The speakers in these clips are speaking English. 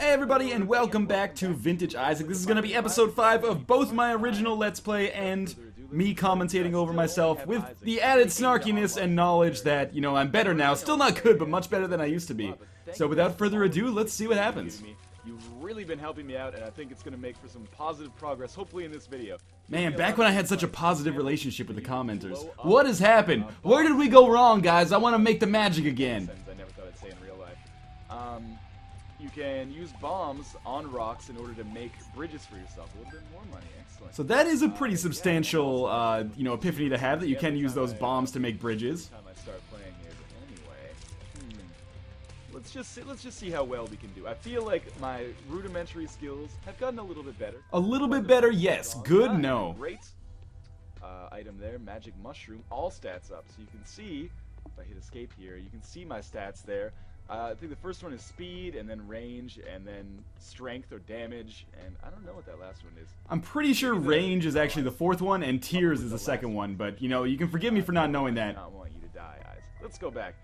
Hey everybody, and welcome back to Vintage Isaac. This is going to be episode 5 of both my original Let's Play and me commentating over myself with the added snarkiness and knowledge that, you know, I'm better now. Still not good, but much better than I used to be. So without further ado, let's see what happens. You've really been helping me out, and I think it's going to make for some positive progress, hopefully in this video. Man, back when I had such a positive relationship with the commenters. What has happened? Where did we go wrong, guys? I want to make the magic again. I never thought I'd say in real life. You can use bombs on rocks in order to make bridges for yourself. A little bit more money. Excellent. So that is a pretty substantial, you know, epiphany to have, that you can use those bombs to make bridges. Time I start playing here, but anyway, let's just see how well we can do. I feel like my rudimentary skills have gotten a little bit better. A little bit better, yes. Good, no. Great. Item there, magic mushroom, all stats up. So you can see, if I hit escape here, you can see my stats there. I think the first one is speed, and then range, and then strength or damage, and I don't know what that last one is. I'm pretty sure range is actually the fourth one, and tears is the second one, but, you know, you can forgive me for not knowing that. I don't want you to die, Isaac. Let's go back.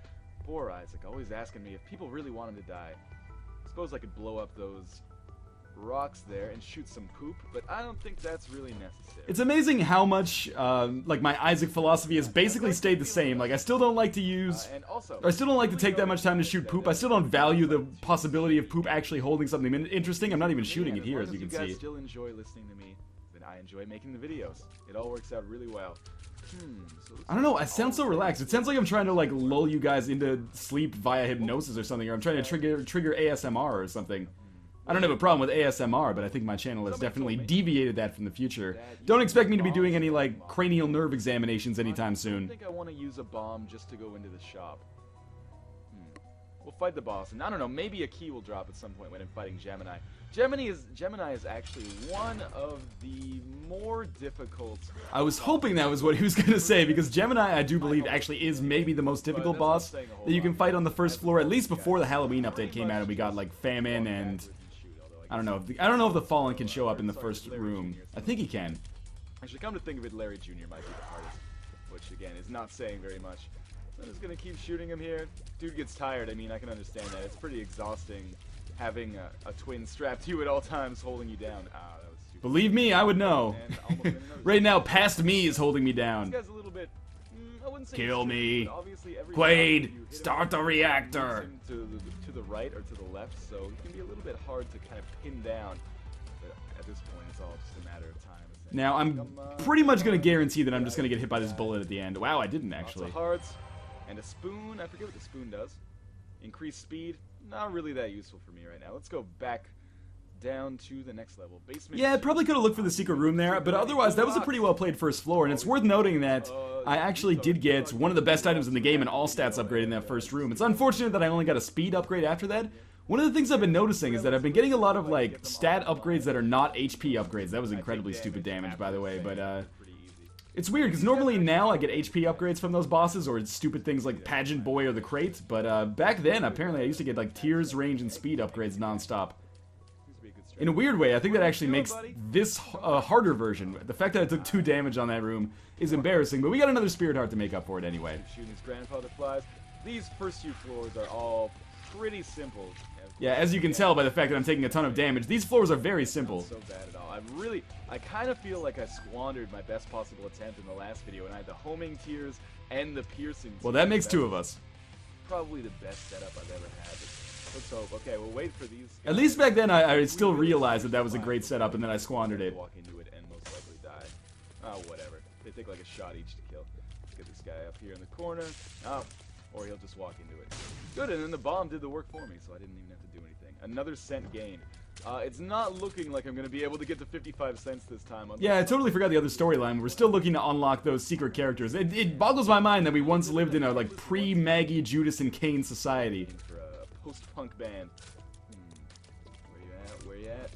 Poor Isaac, always asking me if people really want him to die. I suppose I could blow up those rocks there and shoot some poop, but I don't think that's really necessary. It's amazing how much, like, my Isaac philosophy has basically stayed the same. Like, I still don't like to use, I still don't like to take that much time to shoot poop. I still don't value the possibility of poop actually holding something interesting. I'm not even shooting it here, as you can see. If you guys still enjoy listening to me, then I enjoy making the videos. It all works out really well. I don't know, I sound so relaxed. It sounds like I'm trying to, like, lull you guys into sleep via hypnosis or something, or I'm trying to trigger ASMR or something. I don't have a problem with ASMR, but I think my channel has definitely deviated that from the future. Don't expect me to be doing any, like, cranial nerve examinations anytime soon. I think I want to use a bomb just to go into the shop. We'll fight the boss, and I don't know, maybe a key will drop at some point when I'm fighting Gemini. Gemini is actually one of the more difficult... I was hoping that was what he was going to say, because Gemini, I do believe, actually is maybe the most difficult boss that you can fight on the first floor, at least before the Halloween update came out and we got, like, Famine and... I don't know if the Fallen can show up in the first room. I think he can. Actually, come to think of it, Larry Jr. might be the hardest, which again is not saying very much. I'm just gonna keep shooting him here. Dude gets tired. I mean, I can understand that. It's pretty exhausting having a twin strapped to you at all times, holding you down. Ah, that was stupid. Believe me, I would know. Right now, past me is holding me down. This guy's a little bit. I wouldn't say kill me. Every Quaid, start the reactor. To the right or to the left, so it can be a little bit hard to kind of pin down. But at this point, it's all just a matter of time. Now, I'm pretty much going to guarantee that I'm just going to get hit by this bullet at the end. Wow, I didn't actually. Lots of hearts and a spoon. I forget what the spoon does. Increase speed. Not really that useful for me right now. Let's go back down to the next level. Basement. Yeah, I probably could have looked for the secret room there, but otherwise, that was a pretty well played first floor, and it's worth noting that I actually did get one of the best items in the game, an all stats upgrade in that first room. It's unfortunate that I only got a speed upgrade after that. One of the things I've been noticing is that I've been getting a lot of, like, stat upgrades that are not HP upgrades. That was incredibly stupid damage, by the way, but, it's weird, because normally now I get HP upgrades from those bosses, or stupid things like Pageant Boy or the Crate, but, back then, apparently I used to get, like, tears, range, and speed upgrades non-stop. In a weird way, I think that actually makes this a harder version. The fact that I took 2 damage on that room is embarrassing, but we got another Spirit Heart to make up for it anyway. Shooting his grandfather flies. These first few floors are all pretty simple. Yeah, as you can tell by the fact that I'm taking a ton of damage, these floors are very simple. Not so bad at all. I kind of feel like I squandered my best possible attempt in the last video, and I had the homing tears and the piercing. Well, that makes 2 of us. Probably the best setup I've ever had. Let's hope. Okay, we'll wait for these. At least back then, I still realized that that was a great setup, and then I squandered it. Walk into it and most likely die. Oh, whatever. They take like a shot each to kill. Let's get this guy up here in the corner. Oh, or he'll just walk into it. Good, and then the bomb did the work for me, so I didn't even have to do anything. Another cent gain. It's not looking like I'm going to be able to get to 55 cents this time. Yeah, I totally forgot the other storyline. We're still looking to unlock those secret characters. It boggles my mind that we once lived in a, like, pre-Maggie, Judas, and Cain society. Post-punk band. Where you at?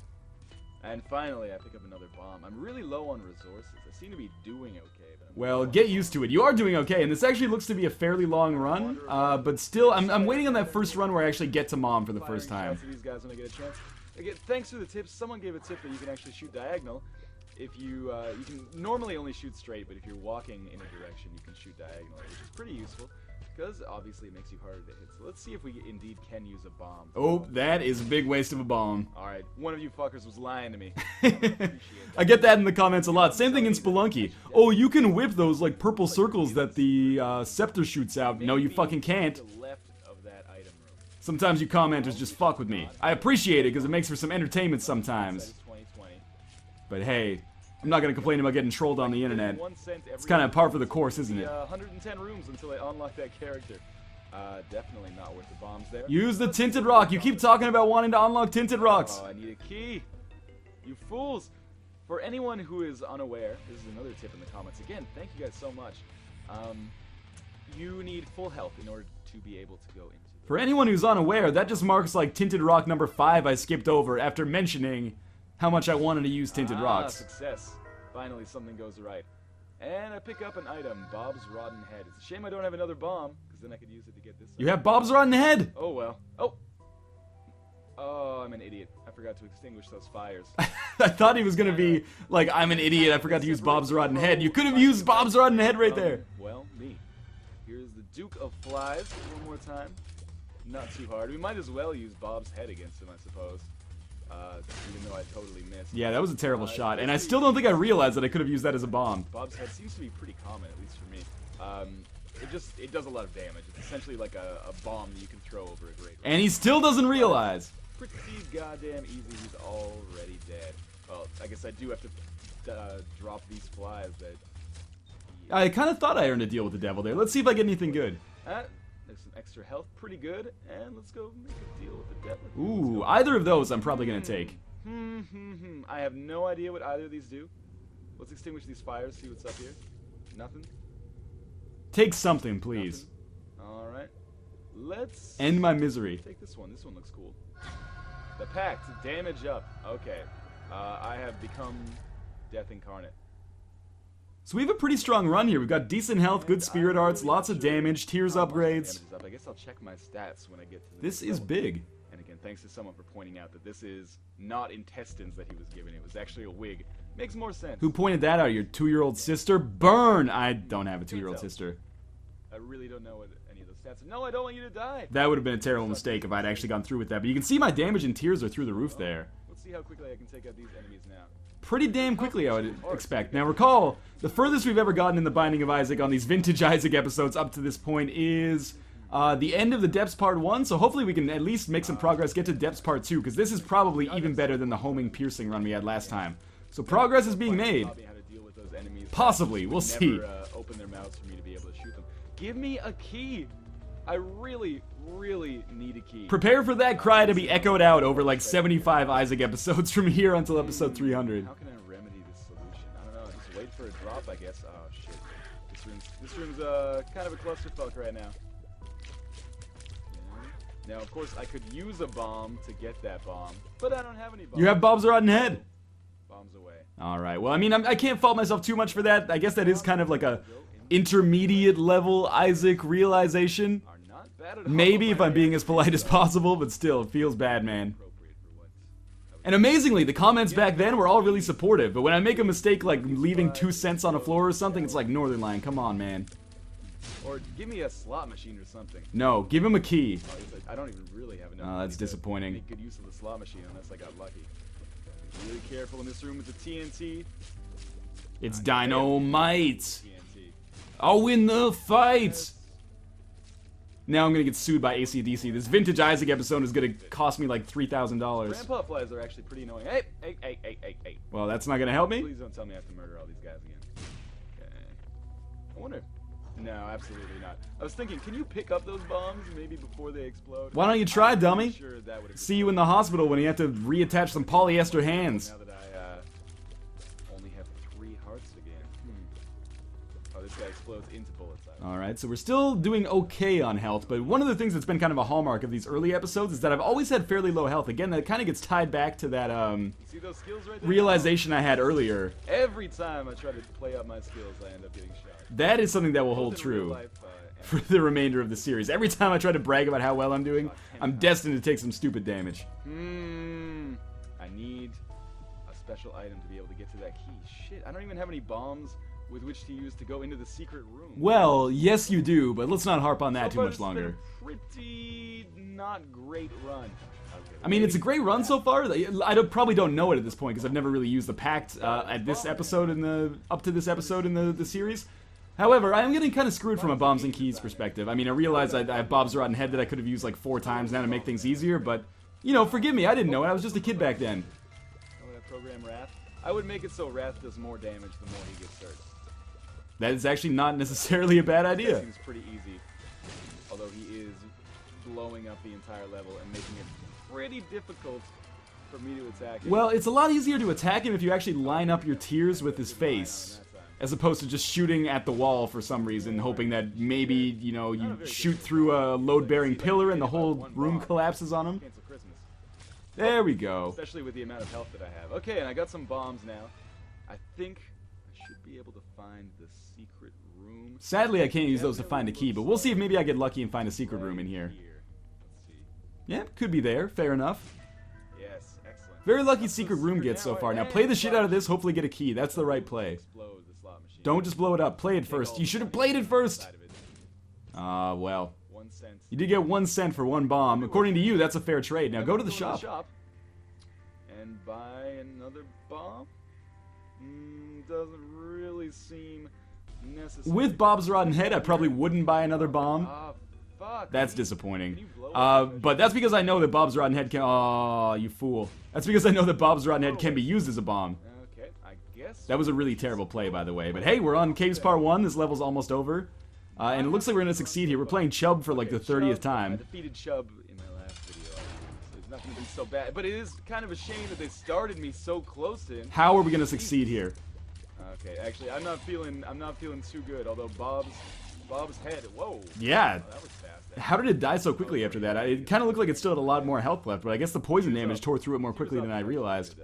And finally, I pick up another bomb. I'm really low on resources. I seem to be doing okay. But well, get used to it. You are doing okay, and this actually looks to be a fairly long run. But still, I'm waiting on that first run where I actually get to Mom for the first time. These guys when I get a chance. Again, thanks for the tips. Someone gave a tip that you can actually shoot diagonal. If you can normally only shoot straight, but if you're walking in a direction, you can shoot diagonal, which is pretty useful. because obviously it makes you harder to hit. So let's see if we indeed can use a bomb. Oh, that is a big waste of a bomb. Alright, one of you fuckers was lying to me. I get that in the comments a lot. Same thing in Spelunky. Oh, you can whip those like purple circles that the scepter shoots out. No, you fucking can't. Sometimes you commenters just fuck with me. I appreciate it because it makes for some entertainment sometimes. But hey, I'm not gonna complain about getting trolled on the internet. It's kind of par for the course, isn't it? 110 rooms until I unlock that character. Definitely not worth the bombs there. Use the tinted rock. You keep talking about wanting to unlock tinted rocks. Oh, I need a key. You fools. For anyone who is unaware, this is another tip in the comments. Again, thank you guys so much. You need full health in order to be able to go into the... For anyone who's unaware, that just marks like tinted rock number 5 I skipped over after mentioning how much I wanted to use tinted rocks. Success. Finally something goes right. And I pick up an item, Bob's Rotten Head. It's a shame I don't have another bomb, because then I could use it to get this. You have Bob's Rotten Head! Oh well. Oh! Oh, I'm an idiot. I forgot to extinguish those fires. I thought he was gonna be like, I'm an idiot, I forgot to use Bob's Rotten Head. You could have used Bob's Rotten Head right there. Well, me. Here's the Duke of Flies one more time. Not too hard. We might as well use Bob's Head against him, I suppose. Even though I totally missed. Yeah, that was a terrible shot, and I still don't think I realized that I could have used that as a bomb. Bob's Head seems to be pretty common, at least for me. It does a lot of damage. It's essentially like a bomb that you can throw over a grate. And he still doesn't realize. Pretty goddamn easy. He's already dead. Well, I guess I do have to drop these flies that... I kind of thought I earned a deal with the devil there. Let's see if I get anything good. There's some extra health. Pretty good. And let's go make a deal with the devil. Ooh, either of those I'm probably going to take. I have no idea what either of these do. Let's extinguish these fires, see what's up here. Nothing? Take something, please. Alright. Let's... End my misery. Take this one. This one looks cool. The Pact. Damage up. Okay. I have become Death Incarnate. So we have a pretty strong run here. We've got decent health, good spirit arts, lots of damage, tears upgrades. I guess I'll check my stats when I get to this is big. And again, thanks to someone for pointing out that this is not intestines that he was given. It was actually a wig. Makes more sense. Who pointed that out? Your 2-year-old sister? Burn! I don't have a 2-year-old sister. I really don't know what any of those stats are. No, I don't want you to die. That would have been a terrible mistake if I'd actually gone through with that. But you can see my damage and tears are through the roof there. Let's see how quickly I can take out these enemies now. Pretty damn quickly, I would expect. Now recall, the furthest we've ever gotten in the Binding of Isaac on these vintage Isaac episodes up to this point is the end of the Depths Part 1, so hopefully we can at least make some progress, get to Depths Part 2, because this is probably even better than the homing piercing run we had last time. So progress is being made. Possibly, we'll see. Open their mouths for me to be able to shoot them. Give me a key! I really need a key. Prepare for that cry to be echoed out over like 75 Isaac episodes from here until episode 300. How can I remedy this solution? I don't know, just wait for a drop, I guess. Oh shit. This room's kind of a clusterfuck right now. Yeah. Now, of course, I could use a bomb to get that bomb, but I don't have any bombs. You have Bob's Rotten Head. Bombs away. Alright, well, I mean, I can't fault myself too much for that. I guess that is kind of like a intermediate level Isaac realization. Maybe if I'm being as polite as possible, but still, it feels bad, man. And amazingly, the comments back then were all really supportive, but when I make a mistake like leaving 2 cents on a floor or something, it's like, Northernlion, come on, man. Or give me a slot machine or something. No, give him a key. I don't even really have enough. Oh, that's disappointing. Make good use of the slot machine unless I got lucky. Be really careful in this room with the TNT. It's dynamite. TNT. I'll win the fight. Now I'm gonna get sued by AC/DC. This vintage Isaac episode is gonna cost me like $3,000. Grandpa flies are actually pretty annoying. Hey. Well, that's not gonna help me. Please don't tell me I have to murder all these guys again. Okay. I wonder. No, absolutely not. I was thinking, can you pick up those bombs maybe before they explode? Why don't you try, dummy? Sure that would See you in the hospital when you have to reattach some polyester hands. Now that I only have 3 hearts again. Oh, this guy explodes into bullets. Alright, so we're still doing okay on health, but one of the things that's been kind of a hallmark of these early episodes is that I've always had fairly low health. Again, that kind of gets tied back to that see those skills right there? realization I had earlier. Every time I try to play up my skills, I end up getting shot. That is something that will hold true for the remainder of the series. Every time I try to brag about how well I'm doing, I'm destined to take some stupid damage. I need a special item to be able to get to that key. Shit, I don't even have any bombs with which to use to go into the secret room. Well, yes you do, but let's not harp on that too much longer. Pretty not great run. Okay, I mean, it's a great run so far. Probably don't know it at this point because I've never really used the pact at this episode up to this episode in the series. However, I am getting kind of screwed from a bombs and keys perspective. I mean, I realize I have Bob's Rotten Head that I could have used like 4 times now to make things easier, but you know, forgive me, I didn't know it. I was just a kid back then. Would I program Wrath? I would make it so Wrath does more damage the more he gets hurt. That is actually not necessarily a bad idea. That seems pretty easy. Although he is blowing up the entire level and making it pretty difficult for me to attack him. Well, it's a lot easier to attack him if you actually line up your tiers with his face, as opposed to just shooting at the wall for some reason, hoping that maybe, you know, you shoot through a load-bearing pillar and the whole room collapses on him. There we go. Especially with the amount of health that I have. Okay, and I got some bombs now. I think I should be able to find the secret room. Sadly, I can't use those to find a key, but we'll see if maybe I get lucky and find a secret room in here. Let's see. Yeah, could be there. Fair enough. Yes, excellent. Very lucky secret room gets so far. Now play the shit out of this, hopefully get a key. That's the right play. Don't just blow it up. Play it first. You should have played it first. Well. 1 cent. You did get 1 cent for 1 bomb. According to you, that's a fair trade. Now go to the shop. And buy another bomb? Doesn't really seem necessary. With Bob's Rotten Head, I probably wouldn't buy another bomb. Fuck. That's disappointing. But that's because I know that Bob's Rotten Head can... Oh, you fool. That's because I know that Bob's Rotten Head can be used as a bomb. Okay, I guess. That was a really terrible play, by the way. But hey, we're on Caves Part 1. This level's almost over. And it looks like we're going to succeed here. We're playing Chubb for like the 30th time. I defeated Chubb in my last video. So it's not going to be so bad. But it is kind of a shame that they started me so close to him. How are we going to succeed here? Okay, actually, I'm not feeling too good. Although Bob's head, whoa. Yeah. Oh, that was fast. How did it die so quickly after that? It kind of looked like it still had a lot more health left, but I guess the poison damage tore through it more quickly than I realized.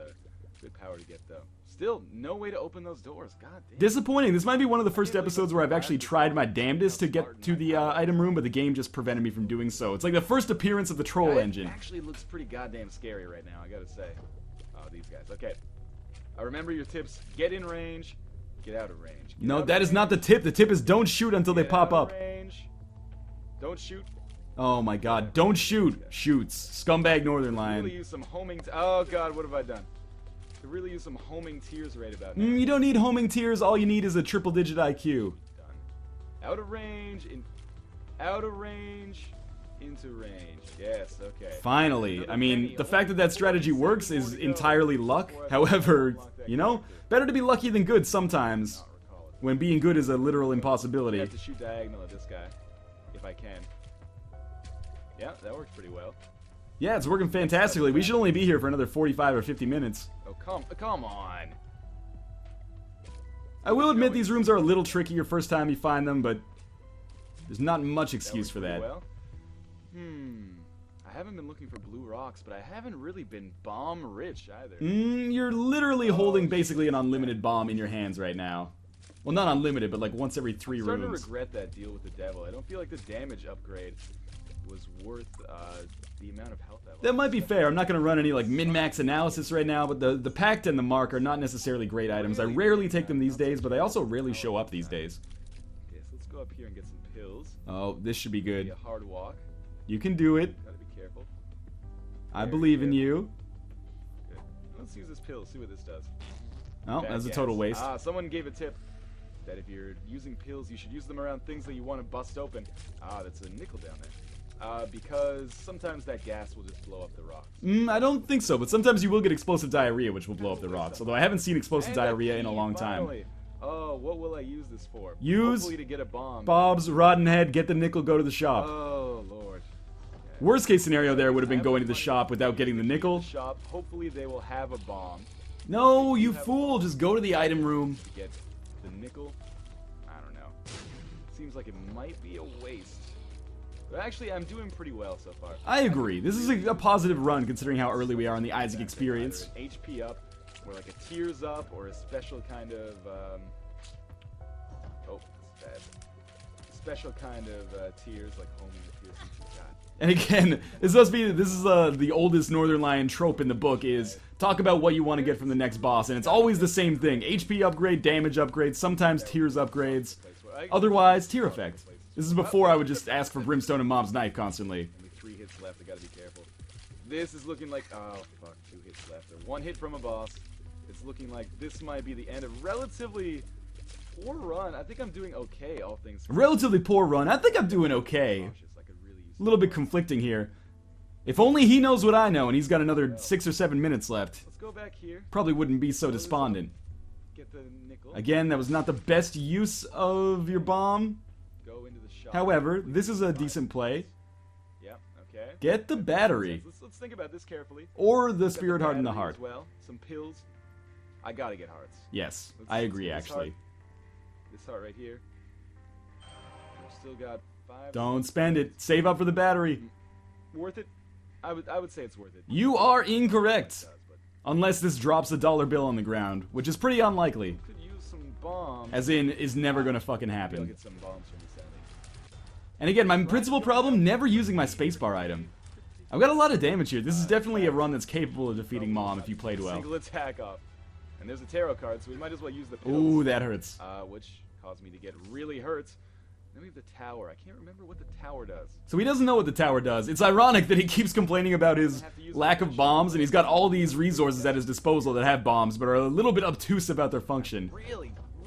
Good power to get though. Still, no way to open those doors. God damn. Disappointing. This might be one of the first episodes where I've actually tried my damnedest to get to the item room, but the game just prevented me from doing so. It's like the first appearance of the troll engine. It actually looks pretty goddamn scary right now, I gotta say. Oh, these guys. Okay. I remember your tips. Get in range. Get out of range. No, that is not the tip. The tip is don't shoot until they pop up. Don't shoot. Oh my god. Don't shoot. Shoots. Scumbag Northernlion. Really use some homing. Oh god, what have I done? Could really use some homing tears right about now. You don't need homing tears. All you need is a triple-digit IQ. Done. Out of range. Out of range. Into range. Yes. Okay. Finally. I mean, the fact that that strategy works is entirely luck. However, you know, better to be lucky than good sometimes. When being good is a literal impossibility. I have to shoot diagonal at this guy, if I can. Yeah, that works pretty well. Yeah, it's working fantastically. We should only be here for another 45 or 50 minutes. Oh, come on. I will admit these rooms are a little tricky your first time you find them, but there's not much excuse for that. Well. I haven't been looking for blue rocks, but I haven't really been bomb rich either. You're literally holding basically an unlimited bomb in your hands right now. Well, not unlimited, but like once every 3 rooms. I'm starting to regret that deal with the devil. I don't feel like the damage upgrade was worth the amount of health that might be fair. I'm not going to run any like min-max analysis right now, but the Pact and the Mark are not necessarily great items. I rarely take them these days, but they also rarely show up these days. Okay, so let's go up here and get some pills. Oh, this should be good. A hard walk. You can do it. Gotta be careful. I believe in you. Good. Let's use this pill, see what this does. Oh, that's a total waste. Someone gave a tip that if you're using pills, you should use them around things that you want to bust open. That's a nickel down there. Because sometimes that gas will just blow up the rocks. I don't think so, but sometimes you will get explosive diarrhea, which will blow up the rocks. Although I haven't seen explosive diarrhea in a long time. Oh, what will I use this for? Use hopefully to get a bomb. Bob's Rotten Head, get the nickel, go to the shop. Oh, Lord. Okay. Worst case scenario there would have been going to the shop without getting the nickel. Hopefully they will have a bomb. No, you fool, just go to the item room. To get the nickel? I don't know. Seems like it might be a waste. But actually, I'm doing pretty well so far. I agree. This is a positive run considering how early we are in the Isaac experience. An HP up, or like a tears up, or a special kind of, oh, that's bad. Special kind of tears, like homing the tears. God And again, this is the oldest Northernlion trope in the book is talk about what you want to get from the next boss, and it's always the same thing. HP upgrade, damage upgrades, sometimes tears upgrades, otherwise tier effect. This is before I would just ask for Brimstone and Mom's Knife constantly. Only 3 hits left, I gotta be careful. This is looking like, oh fuck, 2 hits left. Or 1 hit from a boss. It's looking like this might be the end of relatively poor run. I think I'm doing okay, all things considered. Relatively poor run. I think I'm doing okay. A little bit conflicting here. If only he knows what I know, and he's got another 6 or 7 minutes left. Let's go back here. Probably wouldn't be so despondent. Get the nickel. Again, that was not the best use of your bomb. Go into the shop. However, this is a decent play. Yeah, okay. Get the battery. Let's think about this carefully. Or the Spirit Heart in the heart. As well. Some pills. I gotta get hearts. Yes, I agree actually. This heart right here. We've still got 5. Don't spend it. Save up for the battery. Worth it? I would say it's worth it. You are incorrect. Unless this drops a dollar bill on the ground, which is pretty unlikely. Could use some bombs. As in, is never gonna fucking I'll happen. get some bombs from this alley. And again, my principal problem, never using my spacebar item. I've got a lot of damage here. This is definitely a run that's capable of defeating Mom if you played well. Single attack off. And there's a tarot card, so we might as well use the pills. Ooh, that hurts. Which caused me to get really hurt. Then we have the tower. I can't remember what the tower does. So he doesn't know what the tower does. It's ironic that he keeps complaining about his lack of bombs, and he's got all these resources at his disposal that have bombs, but are a little bit obtuse about their function.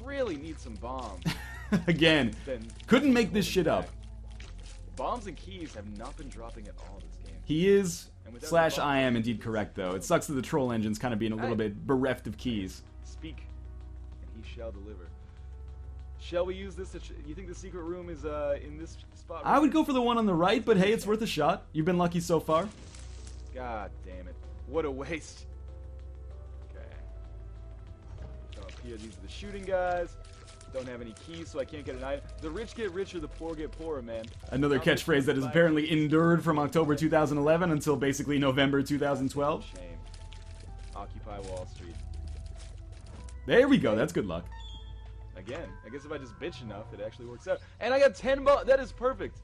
Really need some bombs. Again, couldn't make this shit up. Bombs and keys have not been dropping at all this game. He is, / I am indeed correct, though. It sucks that the troll engine's kind of being a little bit bereft of keys. Speak, and he shall deliver. Shall we use this? You think the secret room is in this spot? I would go for the one on the right, but hey, it's worth a shot. You've been lucky so far. God damn it. What a waste. Okay. Come up here, these are the shooting guys. Don't have any keys, so I can't get an item. The rich get richer, the poor get poorer, man. Another catchphrase that has apparently endured from October 2011 until basically November 2012. Shame. Occupy Wall Street. There we go, that's good luck. Again, I guess if I just bitch enough, it actually works out. And I got 10 bucks. That is perfect.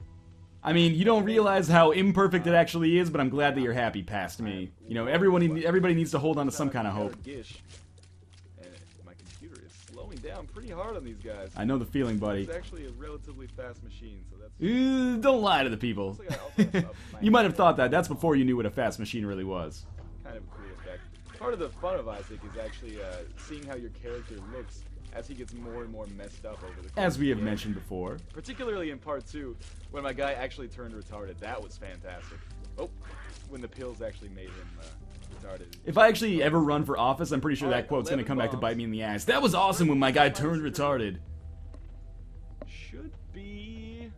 I mean, you don't realize how imperfect it actually is, but I'm glad that you're happy past me. You know, everybody needs to hold on to some kind of hope. And my computer is slowing down pretty hard on these guys. I know the feeling, buddy. It's actually a relatively fast machine, so that's... Don't lie to the people. You might have thought that. That's before you knew what a fast machine really was. Kind of a cool effect. Part of the fun of Isaac is actually seeing how your character looks as he gets more and more messed up over the course. As we have mentioned before. Particularly in part 2, when my guy actually turned retarded. That was fantastic. Oh, when the pills actually made him retarded. If I actually ever run for office, I'm pretty sure that quote's gonna come back to bite me in the ass. That was awesome when my guy turned retarded. Should be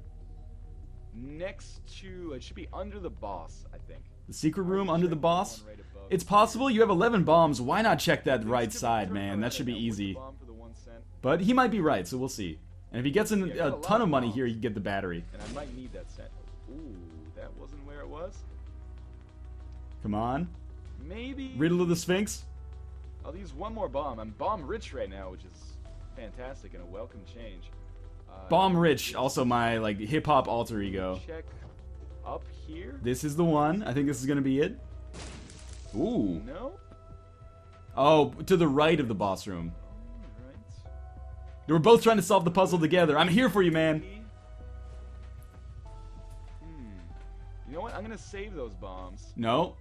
next to... It should be under the boss, I think. The secret room under the boss? It's possible. You have 11 bombs. Why not check that right side, man? That should be easy. But he might be right, so we'll see. And if he gets a ton of money here, he can get the battery. And I might need that cent. Ooh, that wasn't where it was. Come on. Maybe. Riddle of the Sphinx. I'll use one more bomb. I'm bomb rich right now, which is fantastic and a welcome change. Bomb rich, also my like hip hop alter ego. Check up here. This is the one. I think this is gonna be it. Ooh. No. Oh, to the right of the boss room. Alright. They were both trying to solve the puzzle together. I'm here for you, man. You know what? I'm gonna save those bombs. No.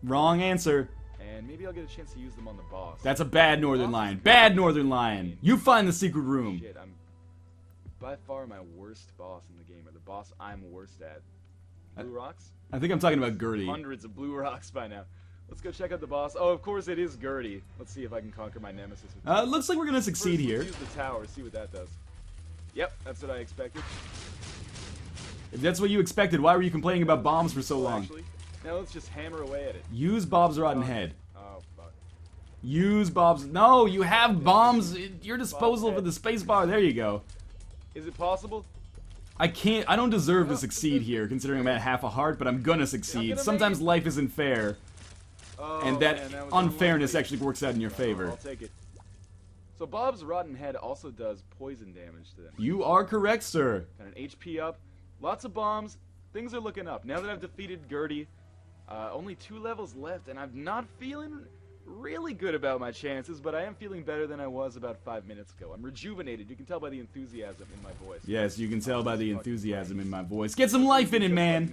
Wrong answer. And maybe I'll get a chance to use them on the boss. That's a bad Northernlion. Bad Northernlion. You find the secret room. Shit, I'm by far my worst boss in the game, or the boss I'm worst at. Blue rocks? I think I'm talking about Gertie. Hundreds of blue rocks by now. Let's go check out the boss. Oh, of course it is Gertie. Let's see if I can conquer my nemesis with Looks like we're gonna succeed here. Let's use the tower, see what that does. Yep, that's what I expected. If that's what you expected, why were you complaining about bombs for so long? Actually, now let's just hammer away at it. Use Bob's rotten head. Oh, fuck. Use Bob's... No, you have bombs at your disposal for the spacebar. There you go. Is it possible? I don't deserve to succeed here, considering I'm at half a heart, but I'm gonna succeed. Sometimes life isn't fair, and that unfairness actually works out in your favor. I'll take it. So Bob's rotten head also does poison damage to them. You are correct, sir. Got an HP up, lots of bombs, things are looking up. Now that I've defeated Gertie, only 2 levels left, and I'm not feeling really good about my chances, but I am feeling better than I was about 5 minutes ago. I'm rejuvenated. You can tell by the enthusiasm in my voice. Yes, you can tell by the enthusiasm in my voice. Get some life in it, man.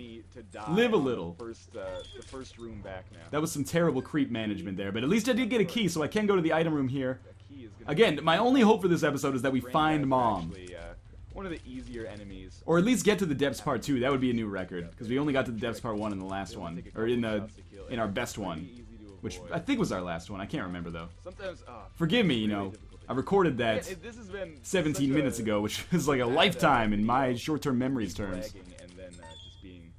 Live a little. The first room back now. That was some terrible creep management there, but at least I did get a key, so I can go to the item room here. Again, my only hope for this episode is that we find Mom. One of the easier enemies. Or at least get to the depths part 2. That would be a new record, because we only got to the depths part 1 in the last one, or in our best one, which I think was our last one. I can't remember though. Forgive me, you know. I recorded that 17 minutes ago, which is like a lifetime in my short-term memories terms. And then just being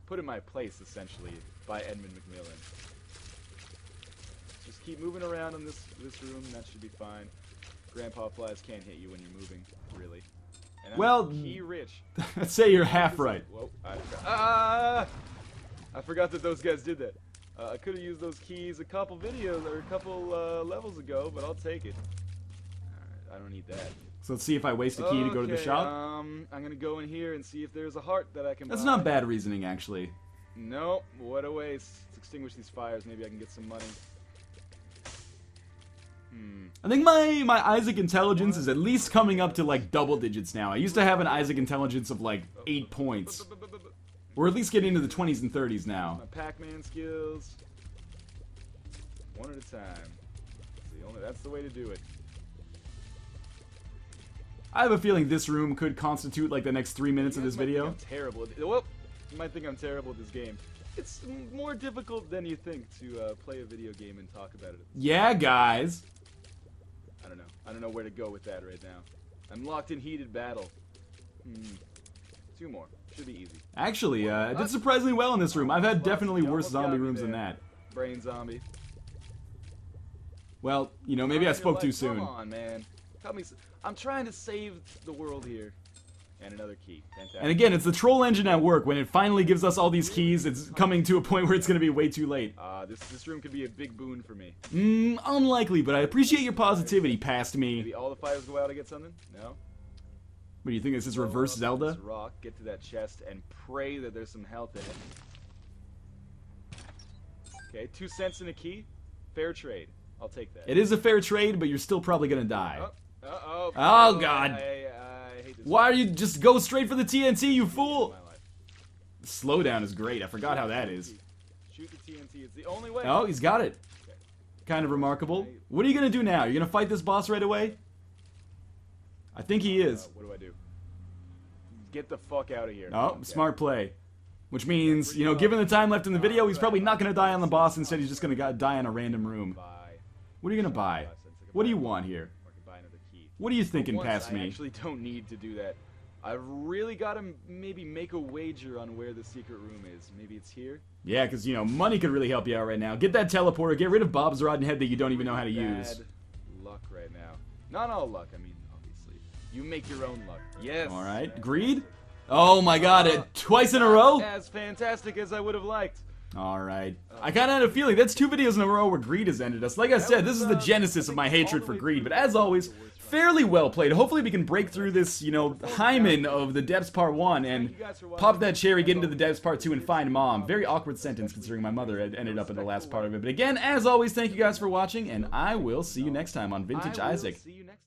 put in my place essentially by Edmund McMillan. Just keep moving around in this room. That should be fine. Grandpa flies can't hit you when you're moving, really. And well, key rich. Let's say you're half right. Whoa! I forgot that those guys did that. I could have used those keys a couple videos or a couple levels ago, but I'll take it. Alright, I don't need that. So let's see if I waste a key to go to the shop. I'm gonna go in here and see if there's a heart that I can buy. That's not bad reasoning, actually. No, what a waste. Let's extinguish these fires. Maybe I can get some money. I think my Isaac intelligence is at least coming up to like double digits now. I used to have an Isaac intelligence of like 8 points. We're at least getting into the 20s and 30s now. My Pac-Man skills. One at a time. That's the way to do it. I have a feeling this room could constitute like the next 3 minutes of this video. I'm terrible. Well, you might think I'm terrible at this game. It's more difficult than you think to play a video game and talk about it. Yeah, guys. I don't know where to go with that right now. I'm locked in heated battle. 2 more. Should be easy. Actually, I did surprisingly well in this room. I've had definitely worse zombie rooms than that. Brain zombie. Well, you know, maybe I spoke too soon. Come on, man. Help me. I'm trying to save the world here. And another key. Fantastic. And again, it's the troll engine at work. When it finally gives us all these keys, it's coming to a point where it's going to be way too late. This room could be a big boon for me. Unlikely, but I appreciate your positivity past me. Maybe all the fires go out to get something? No? What do you think? This is reverse Zelda? Rock, get to that chest, and pray that there's some health in it. Okay, 2 cents in a key. Fair trade. I'll take that. It is a fair trade, but you're still probably going to die. Uh-oh. Oh, God. I hate this. Why are you just go straight for the TNT, you fool? Slowdown is great. I forgot how that is. Shoot the TNT. It's the only way. Oh, he's got it. Kind of remarkable. What are you going to do now? You're going to fight this boss right away? I think he is. What do I do? Get the fuck out of here. Oh, okay. Smart play. Which means, you know, given the time left in the video, he's probably not going to die on the boss. Instead, he's just going to die in a random room. What are you going to buy? What do you want here? What are you thinking past me? I actually don't need to do that. I've really got to maybe make a wager on where the secret room is. Maybe it's here? Yeah, because, you know, money could really help you out right now. Get that teleporter. Get rid of Bob's rotten head that you don't even know how to use. Bad luck right now. Not all luck, I mean, obviously. You make your own luck. Yes. All right. Greed? Oh, my God. Twice in a row? As fantastic as I would have liked. All right. I kind of had a feeling that's 2 videos in a row where greed has ended us. Like I said, this is the genesis of my hatred for greed. But as always, fairly well played. Hopefully we can break through this, you know, hymen of the Depths Part 1 and pop that cherry, get into the Depths Part 2 and find Mom. Very awkward sentence considering my mother had ended up in the last part of it. But again, as always, thank you guys for watching, and I will see you next time on Vintage Isaac.